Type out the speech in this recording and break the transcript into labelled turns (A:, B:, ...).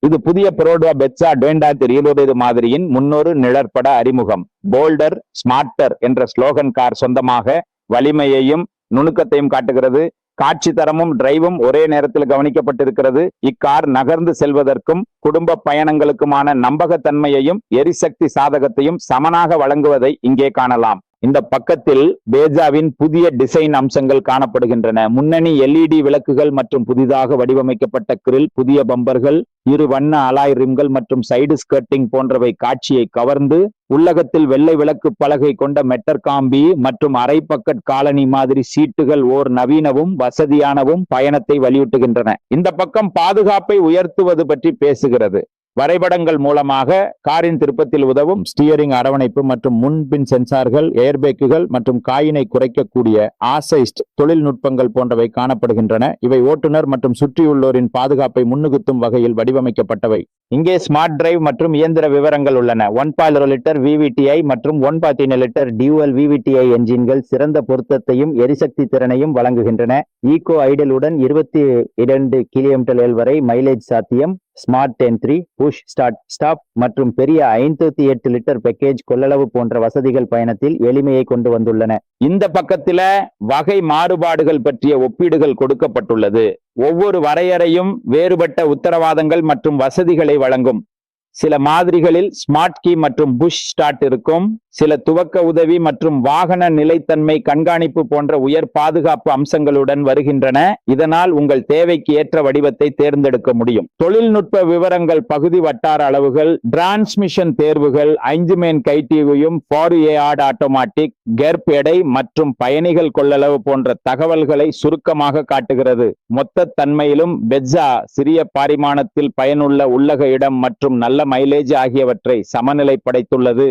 A: இது புதிய பெரோடா பெட்ஸா 2020 மாதிரியின் முன்னொரு நிழற்பட அறிமுகம். போல்டர் ஸ்மார்ட்டர் என்ற ஸ்லோகன் கார் சொந்தமாக வலிமையையும் நுணுக்கத்தையும் காட்டுகிறது. காட்சி தரமும் டிரைவும் ஒரே நேரத்தில் கவனிக்கப்பட்டிருக்கிறது. இக்கார் நகர்ந்து செல்வதற்கும் குடும்ப பயணங்களுக்குமான நம்பகத்தன்மையையும் எரிசக்தி சாதகத்தையும் சமனாக வழங்குவதை இங்கே காணலாம். இந்த பக்கத்தில் பேஜாவின் புதிய டிசைன் அம்சங்கள் காணப்படுகின்றன. முன்னணி LED விளக்குகள் மற்றும் புதிதாக வடிவமைக்கப்பட்ட கிரில், புதிய பம்பர்கள், இரு வண்ண அலாய் ரிம்கள் மற்றும் சைடு ஸ்கர்ட்டிங் போன்றவை காட்சியை கவர்ந்து, உள்ளகத்தில் வெள்ளை விளக்கு பலகை கொண்ட மெட்டர் காம்பி மற்றும் அரை பக்கெட் காலனி மாதிரி சீட்டுகள் ஓர் நவீனவும் வசதியானவும் பயணத்தை வலியுறுத்துகின்றன. இந்த பக்கம் பாதுகாப்பை உயர்த்துவது பற்றி பேசுகிறது. வரைபடங்கள் மூலமாக காரின் திருப்பத்தில் உதவும் ஸ்டியரிங் அரவணைப்பு மற்றும் முன்பின் சென்சார்கள், ஏர்பேக்குகள் மற்றும் காயினை குறைக்கக்கூடிய ஆசைஸ்ட் தொழில்நுட்பங்கள் போன்றவை காணப்படுகின்றன. இவை ஓட்டுநர் மற்றும் சுற்றியுள்ளோரின் பாதுகாப்பை முன்னிறுத்தும் வகையில் வடிவமைக்கப்பட்டவை. இங்கே ஸ்மார்ட் டிரைவ் மற்றும் இயந்திர விவரங்கள் உள்ளன. 1.0 லிட்டர் VVTi மற்றும் 1.3 லிட்டர் டியூவல் VVTi என்ஜின்கள் சிறந்த பொருத்தத்தையும் எரிசக்தி திறனையும் வழங்குகின்றன. ஈகோ ஐடலுடன் 22 km வரை மைலேஜ் சாத்தியம். Smart entry, push start stop மற்றும் பெரிய 58 லிட்டர் பேக்கேஜ் கொள்ளளவு போன்ற வசதிகள் பயணத்தில் எளிமையை கொண்டு வந்துள்ளன. இந்த பக்கத்தில வகை மாறுபாடுகள் பற்றிய ஒப்பீடுகள் கொடுக்கப்பட்டுள்ளது. ஒவ்வொரு வரையறையும் வேறுபட்ட உத்தரவாதங்கள் மற்றும் வசதிகளை வழங்கும். சில மாதிரிகளில் ஸ்மார்ட் கீ மற்றும் புஷ் ஸ்டார்ட் இருக்கும். சில துவக்க உதவி மற்றும் வாகன நிலைத்தன்மை கண்காணிப்பு போன்ற உயர் பாதுகாப்பு அம்சங்களுடன் வருகின்றன. இதனால் உங்கள் தேவைக்கு ஏற்ற வடிவத்தை தேர்ந்தெடுக்க முடியும். தொழில்நுட்ப விவரங்கள், பகுதி வட்டார அளவுகள், டிரான்ஸ்மிஷன் தேர்வுகள், 5 மேன் கைட்டியும் 4ARD ஆட்டோமேட்டிக், கெர்ப் எடை மற்றும் பயணிகள் கொள்ளளவு போன்ற தகவல்களை சுருக்கமாக காட்டுகிறது. மொத்த தன்மையிலும் பெட்ஸா சிறிய பரிமாணத்தில் பயனுள்ள உள்ளக இடம் மற்றும் நல்ல மைலேஜ் ஆகியவற்றை சமநிலை படைத்துள்ளது.